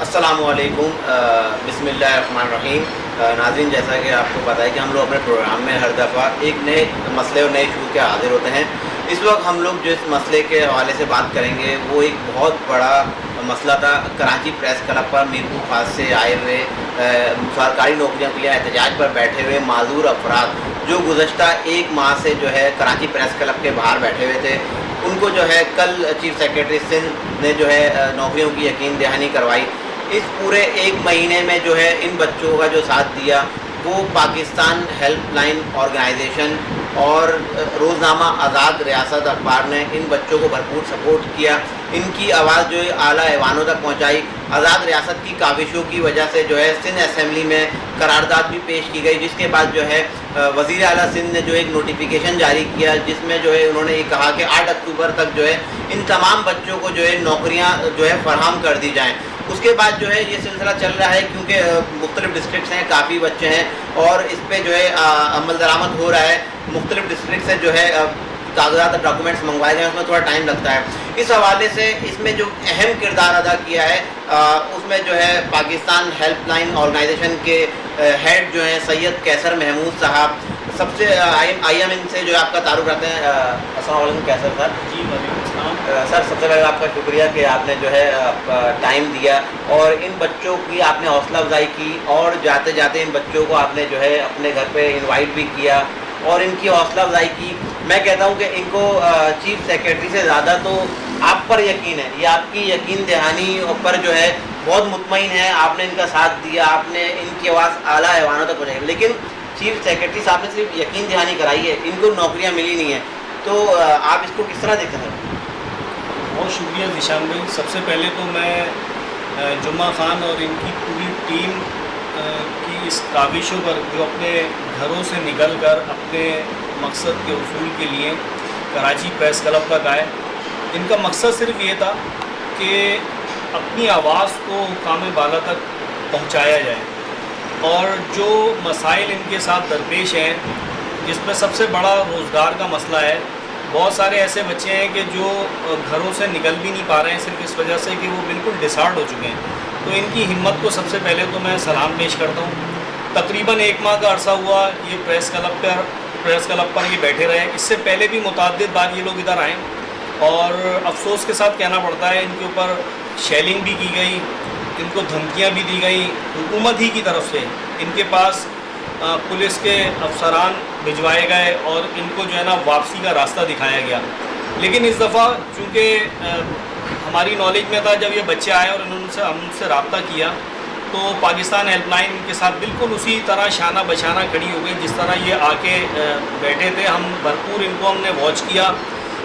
السلام علیکم، بسم اللہ الرحمن الرحیم۔ ناظرین، جیسا کہ آپ کو پتہ ہے کہ ہم لوگ اپنے پروگرام میں ہر دفعہ ایک نئے مسئلے اور نئے ایشو کے حاضر ہوتے ہیں۔ اس وقت ہم لوگ جس مسئلے کے حوالے سے بات کریں گے وہ ایک بہت بڑا مسئلہ تھا۔ کراچی پریس کلب پر میرپور خاص سے آئے ہوئے سرکاری نوکریوں کے لیے احتجاج پر بیٹھے ہوئے معذور افراد جو گزشتہ ایک ماہ سے جو ہے کراچی پریس کلب کے باہر بیٹھے ہوئے تھے، ان کو جو ہے کل چیف سیکریٹری سندھ نے جو ہے نوکریوں کی یقین دہانی کروائی۔ اس پورے ایک مہینے میں جو ہے ان بچوں کا جو ساتھ دیا وہ پاکستان ہیلپ لائن آرگنائزیشن اور روزنامہ آزاد ریاست اخبار نے ان بچوں کو بھرپور سپورٹ کیا۔ ان کی آواز جو ہے اعلیٰ ایوانوں تک پہنچائی۔ آزاد ریاست کی کاوشوں کی وجہ سے جو ہے سندھ اسمبلی میں قرارداد بھی پیش کی گئی، جس کے بعد جو ہے وزیر اعلیٰ سندھ نے جو ایک نوٹیفیکیشن جاری کیا جس میں جو ہے انہوں نے یہ کہا کہ 8 اکتوبر تک جو ہے ان تمام بچوں کو جو ہے نوکریاں جو ہے فراہم کر دی جائیں۔ اس کے بعد جو ہے یہ سلسلہ چل رہا ہے کیونکہ مختلف ڈسٹرکٹس ہیں، کافی بچے ہیں اور اس پہ جو ہے عمل درآمد ہو رہا ہے۔ مختلف ڈسٹرکٹ سے جو ہے کاغذات اور ڈاکومنٹس منگوائے گئے ہیں، اس میں تھوڑا ٹائم لگتا ہے۔ اس حوالے سے اس میں جو اہم کردار ادا کیا ہے اس میں جو ہے پاکستان ہیلپ لائن آرگنائزیشن کے ہیڈ جو ہیں سید کیسر محمود صاحب، سب سے آئی ایم ان سے جو ہے آپ کا تعارف رکھتے ہیں۔ السلام علیکم کیسر سر۔ جی وعلیکم السلام سر، سب سے پہلے آپ کا شکریہ کہ آپ نے جو ہے ٹائم دیا اور ان بچوں کی آپ نے حوصلہ افزائی کی اور جاتے جاتے ان بچوں کو آپ نے جو ہے اپنے گھر پہ انوائٹ بھی کیا اور ان کی حوصلہ افزائی کی۔ میں کہتا ہوں کہ ان کو چیف سیکریٹری سے زیادہ تو آپ پر یقین ہے، یہ آپ کی یقین دہانی پر جو ہے بہت مطمئن ہے۔ آپ نے ان کا ساتھ دیا، آپ نے ان کی آواز اعلیٰ ایوانوں تک پہنچائی، لیکن چیف سیکریٹری صاحب نے صرف یقین دہانی کرائی ہے، ان کو نوکریاں ملی نہیں ہیں، تو آپ اس کو کس طرح دیکھتے ہیں؟ بہت شکریہ ذیشان بھائی۔ سب سے پہلے تو میں جمعہ خان اور ان کی پوری ٹیم کی اس کاوشوں پر جو اپنے گھروں سے نکل کر اپنے مقصد کے حصول کے لیے کراچی پریس کلب تک آئے، ان کا مقصد صرف یہ تھا کہ اپنی آواز کو حکام بالا تک پہنچایا جائے اور جو مسائل ان کے ساتھ درپیش ہیں، جس میں سب سے بڑا روزگار کا مسئلہ ہے۔ بہت سارے ایسے بچے ہیں کہ جو گھروں سے نکل بھی نہیں پا رہے ہیں صرف اس وجہ سے کہ وہ بالکل ڈسہارڈ ہو چکے ہیں۔ تو ان کی ہمت کو سب سے پہلے تو میں سلام پیش کرتا ہوں۔ تقریباً 1 ماہ کا عرصہ ہوا یہ پریس کلب پر یہ بیٹھے رہے۔ اس سے پہلے بھی متعدد بار یہ لوگ ادھر آئے اور افسوس کے ساتھ کہنا پڑتا ہے ان کے اوپر شیلنگ بھی کی گئی، ان کو دھمکیاں بھی دی گئی حکومت ہی کی طرف سے۔ ان کے پاس پولیس کے افسران بھجوائے گئے اور ان کو جو ہے نا واپسی کا راستہ دکھایا گیا۔ لیکن اس دفعہ چونکہ ہماری نالج میں تھا، جب یہ بچے آئے اور ہم ان سے رابطہ کیا تو پاکستان ہیلپ لائن کے ساتھ بالکل اسی طرح شانہ بشانہ کھڑی ہو گئی جس طرح یہ آ کے بیٹھے تھے۔ ہم بھرپور ان کو ہم نے واچ کیا،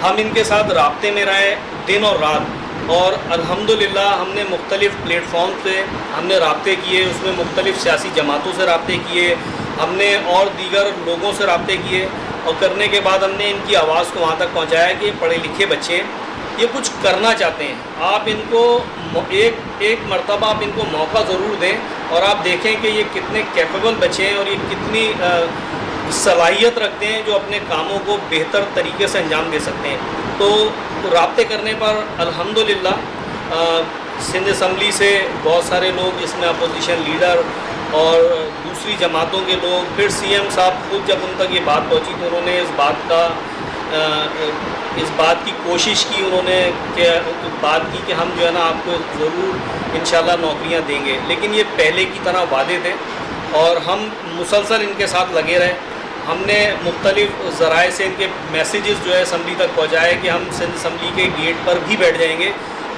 ہم ان کے ساتھ رابطے میں رہے دن اور رات، اور الحمدللہ ہم نے مختلف پلیٹ فارم سے ہم نے رابطے کیے، اس میں مختلف سیاسی جماعتوں سے رابطے کیے، ہم نے اور دیگر لوگوں سے رابطے کیے، اور کرنے کے بعد ہم نے ان کی آواز کو وہاں تک پہنچایا کہ پڑھے لکھے بچے یہ کچھ کرنا چاہتے ہیں، آپ ان کو ایک مرتبہ آپ ان کو موقع ضرور دیں اور آپ دیکھیں کہ یہ کتنے کیپیبل بچے ہیں اور یہ کتنی صلاحیت رکھتے ہیں جو اپنے کاموں کو بہتر طریقے سے انجام دے سکتے ہیں۔ تو رابطے کرنے پر الحمدللہ سندھ اسمبلی سے بہت سارے لوگ، اس میں اپوزیشن لیڈر اور دوسری جماعتوں کے لوگ، پھر سی ایم صاحب خود جب ان تک یہ بات پہنچی تو انہوں نے اس بات کی کوشش کی، انہوں نے بات کی کہ ہم جو ہے نا آپ کو ضرور انشاءاللہ نوکریاں دیں گے، لیکن یہ پہلے کی طرح وعدے تھے اور ہم مسلسل ان کے ساتھ لگے رہے۔ ہم نے مختلف ذرائع سے ان کے میسیجز جو ہے اسمبلی تک پہنچائے کہ ہم سندھ اسمبلی کے گیٹ پر بھی بیٹھ جائیں گے،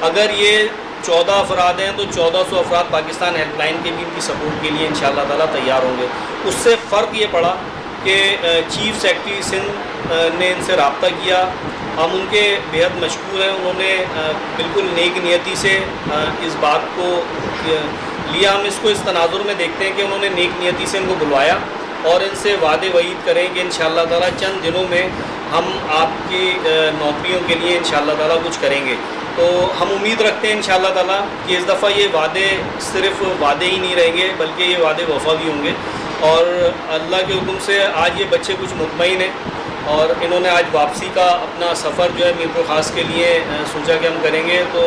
اگر یہ 14 افراد ہیں تو 1400 افراد پاکستان ہیلپ لائن کے بھی ان کی سپورٹ کے لیے انشاءاللہ تعالیٰ تیار ہوں گے۔ اس سے فرق یہ پڑا کہ چیف سیکریٹری سندھ نے ان سے رابطہ کیا، ہم ان کے بےحد مشکور ہیں، انہوں نے بالکل نیک نیتی سے اس بات کو لیا۔ ہم اس کو اس تناظر میں دیکھتے ہیں کہ انہوں نے نیک نیتی سے ان کو بلوایا اور ان سے وعدے وعید کریں کہ انشاءاللہ تعالیٰ چند دنوں میں ہم آپ کی نوکریوں کے لیے انشاءاللہ تعالیٰ کچھ کریں گے۔ تو ہم امید رکھتے ہیں انشاءاللہ تعالیٰ کہ اس دفعہ یہ وعدے صرف وعدے ہی نہیں رہیں گے بلکہ یہ وعدے وفا بھی ہوں گے، اور اللہ کے حکم سے آج یہ بچے کچھ مطمئن ہیں اور انہوں نے آج واپسی کا اپنا سفر جو ہے میرپور خاص کے لیے سوچا کہ ہم کریں گے۔ تو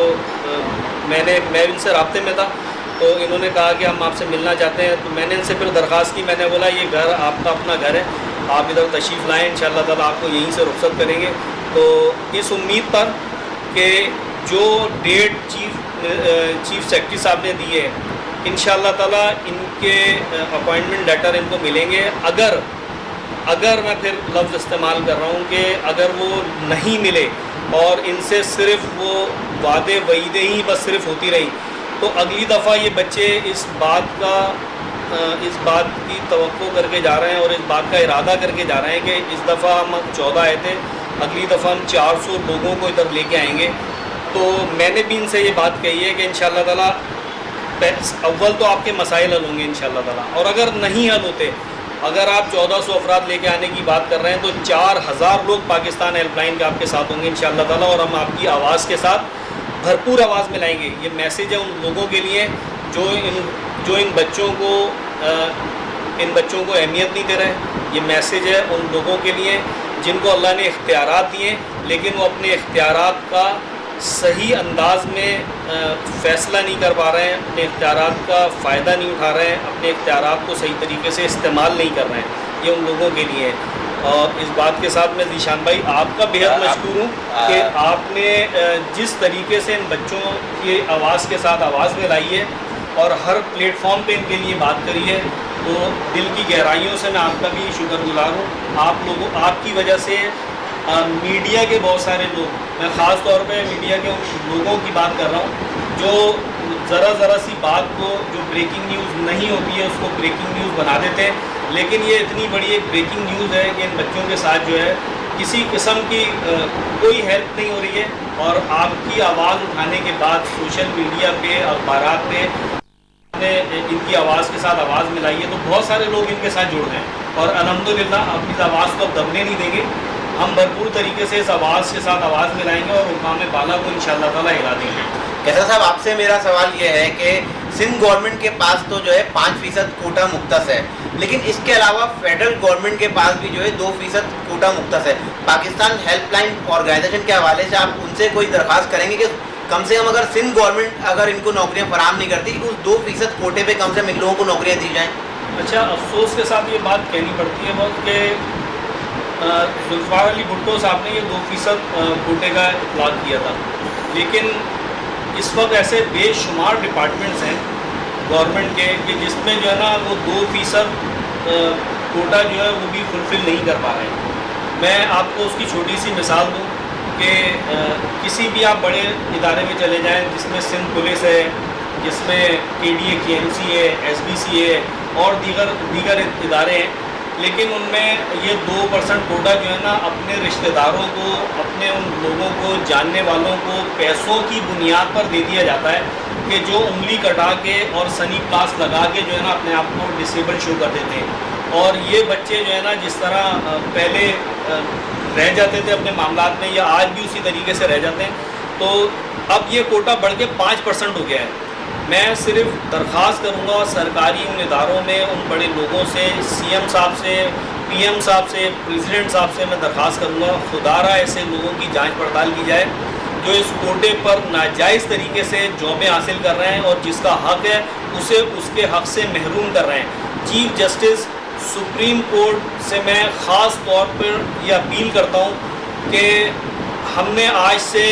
میں ان سے رابطے میں تھا تو انہوں نے کہا کہ ہم آپ سے ملنا چاہتے ہیں. تو میں نے ان سے پھر درخواست کی. میں نے بولا یہ گھر آپ کا اپنا گھر ہے, آپ ادھر تشریف لائیں, انشاءاللہ تعالیٰ آپ کو یہیں سے رخصت کریں گے. تو اس امید پر کہ جو ڈیٹ چیف سیکرٹری صاحب نے دی ہے, انشاءاللہ تعالیٰ ان کے اپوائنٹمنٹ لیٹر ان کو ملیں گے. اگر میں پھر لفظ استعمال کر رہا ہوں کہ اگر وہ نہیں ملے اور ان سے صرف وہ وعدے وعیدے ہی بس صرف ہوتی رہی, تو اگلی دفعہ یہ بچے اس بات کی توقع کر کے جا رہے ہیں اور اس بات کا ارادہ کر کے جا رہے ہیں کہ اس دفعہ ہم 14 آئے تھے, اگلی دفعہ ہم 400 لوگوں کو ادھر لے کے آئیں گے. تو میں نے بھی ان سے یہ بات کہی ہے کہ انشاءاللہ تعالیٰ اول تو آپ کے مسائل حل ہوں گے انشاءاللہ تعالیٰ, اور اگر نہیں حل ہوتے, اگر آپ 1400 افراد لے کے آنے کی بات کر رہے ہیں, تو 4000 لوگ پاکستان ہیلپ لائن کے آپ کے ساتھ ہوں گے انشاءاللہ تعالیٰ, اور ہم آپ کی آواز کے ساتھ بھرپور آواز ملائیں گے. یہ میسیج ہے ان لوگوں کے لیے جو ان بچوں کو اہمیت نہیں دے رہے. یہ میسیج ہے ان لوگوں کے لیے جن کو اللہ نے اختیارات دیے, لیکن وہ اپنے اختیارات کا صحیح انداز میں فیصلہ نہیں کر پا رہے ہیں, اپنے اختیارات کا فائدہ نہیں اٹھا رہے ہیں, اپنے اختیارات کو صحیح طریقے سے استعمال نہیں کر رہے ہیں. یہ ان لوگوں کے لیے ہے. اور اس بات کے ساتھ میں ذیشان بھائی آپ کا بےحد مشکور ہوں کہ آپ نے جس طریقے سے ان بچوں کی آواز کے ساتھ آواز ملائی ہے اور ہر پلیٹ فارم پہ ان کے لیے بات کری ہے, تو دل کی گہرائیوں سے میں آپ کا بھی شکر گزار ہوں. آپ کی وجہ سے میڈیا کے بہت سارے لوگ, میں خاص طور پہ میڈیا کے ان لوگوں کی بات کر رہا ہوں جو ذرا سی بات کو, جو بریکنگ نیوز نہیں ہوتی ہے اس کو بریکنگ نیوز بنا دیتے ہیں. لیکن یہ اتنی بڑی ایک بریکنگ نیوز ہے کہ ان بچوں کے ساتھ جو ہے کسی قسم کی کوئی ہیلپ نہیں ہو رہی ہے, اور آپ کی آواز اٹھانے کے بعد سوشل میڈیا پہ, اخبارات پہ نے ان کی آواز کے ساتھ آواز ملائی ہے, تو بہت سارے لوگ ان کے ساتھ جڑ گئے ہیں, اور الحمدللہ اپنی اس آواز کو اب دبنے نہیں دیں گے. ہم بھرپور طریقے سے اس آواز کے ساتھ آواز ملائیں گے اور مقام بالا کو انشاءاللہ تعالیٰ ہلا دیں گے. کیسا صاحب آپ سے میرا سوال یہ ہے کہ سندھ گورنمنٹ کے پاس تو جو ہے 5% کوٹا مختص ہے, لیکن اس کے علاوہ فیڈرل گورنمنٹ کے پاس بھی جو ہے 2% کوٹا مختص ہے. پاکستان ہیلپ لائن آرگنائزیشن کے حوالے سے آپ ان سے کوئی درخواست کریں گے کہ کم سے کم اگر سندھ گورنمنٹ اگر ان کو نوکریاں فراہم نہیں کرتی, اس 2% کوٹے پہ کم سے کم ان لوگوں کو نوکریاں دی جائیں؟ اچھا, افسوس کے ساتھ یہ بات کہنی پڑتی ہے بہت کہ ذوالفقار علی بھٹو صاحب نے یہ 2% کوٹے کا اطلاق کیا تھا, لیکن اس وقت ایسے بے شمار ڈپارٹمنٹس ہیں گورنمنٹ کے کہ جس میں جو ہے نا وہ 2% کوٹا جو ہے وہ بھی فلفل نہیں کر پا رہے ہیں. میں آپ کو اس کی چھوٹی سی مثال دوں کہ کسی بھی آپ بڑے ادارے میں چلے جائیں جس میں سندھ پولیس ہے, جس میں KDA KMC ہے, SBC ہے اور دیگر ادارے ہیں, لیکن ان میں یہ 2% کوٹا جو ہے نا اپنے رشتہ داروں کو, اپنے ان لوگوں کو, جاننے والوں کو پیسوں کی بنیاد پر دے دیا جاتا ہے کہ جو انگلی کٹا کے اور سنی پلاس لگا کے جو ہے نا اپنے آپ کو ڈسیبل شو کر دیتے ہیں. اور یہ بچے جو ہے نا جس طرح پہلے رہ جاتے تھے اپنے معاملات میں, یا آج بھی اسی طریقے سے رہ جاتے ہیں, تو اب یہ کوٹا بڑھ کے 5% ہو گیا ہے. میں صرف درخواست کروں گا سرکاری ان اداروں میں ان بڑے لوگوں سے, CM صاحب سے, PM صاحب سے, پریزیڈنٹ صاحب سے میں درخواست کروں گا خدارہ ایسے لوگوں کی جانچ پڑتال کی جائے جو اس کوٹے پر ناجائز طریقے سے جابیں حاصل کر رہے ہیں اور جس کا حق ہے اسے اس کے حق سے محروم کر رہے ہیں. چیف جسٹس سپریم کورٹ سے میں خاص طور پر یہ اپیل کرتا ہوں کہ ہم نے آج سے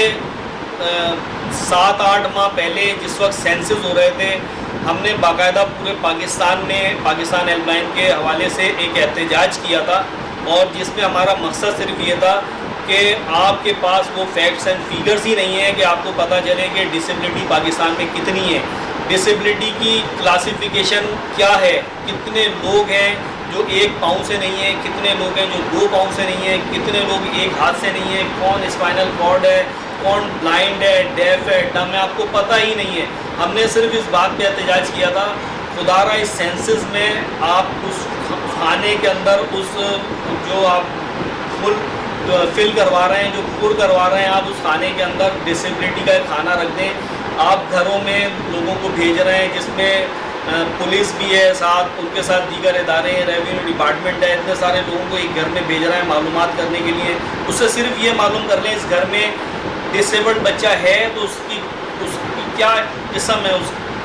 7-8 ماہ پہلے جس وقت سینسز ہو رہے تھے, ہم نے باقاعدہ پورے پاکستان میں پاکستان ہیلپ لائن کے حوالے سے ایک احتجاج کیا تھا, اور جس میں ہمارا مقصد صرف یہ تھا کہ آپ کے پاس وہ فیکٹس اینڈ فیگرز ہی نہیں ہیں کہ آپ کو پتہ چلے کہ ڈسیبلٹی پاکستان میں کتنی ہے, ڈسیبلٹی کی کلاسیفیکیشن کیا ہے, کتنے لوگ ہیں جو 1 پاؤں سے نہیں ہیں, کتنے لوگ ہیں جو 2 پاؤں سے نہیں ہیں, کتنے لوگ 1 ہاتھ سے نہیں ہیں, کون اسپائنل کارڈ ہے, کون بلائنڈ ہے, ڈیف ہے, ڈم ہے, آپ کو پتہ ہی نہیں ہے. ہم نے صرف اس بات پہ احتجاج کیا تھا خدارہ اس سینسز میں آپ اس کھانے کے اندر اس جو آپ فل کروا رہے ہیں, جو پور کروا رہے ہیں, آپ اس کھانے کے اندر ڈسیبلٹی کا ایک کھانا رکھ دیں. آپ گھروں میں لوگوں کو بھیج رہے ہیں جس میں پولیس بھی ہے ساتھ, ان کے ساتھ دیگر ادارے ہیں, ریونیو ڈپارٹمنٹ ہے, اتنے سارے لوگوں کو ایک گھر میں بھیج رہے ہیں معلومات کرنے کے لیے. اس سے صرف یہ معلوم کر لیں اس گھر میں ڈسیبلڈ بچہ ہے تو اس کی کیا قسم ہے, اس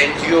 NGO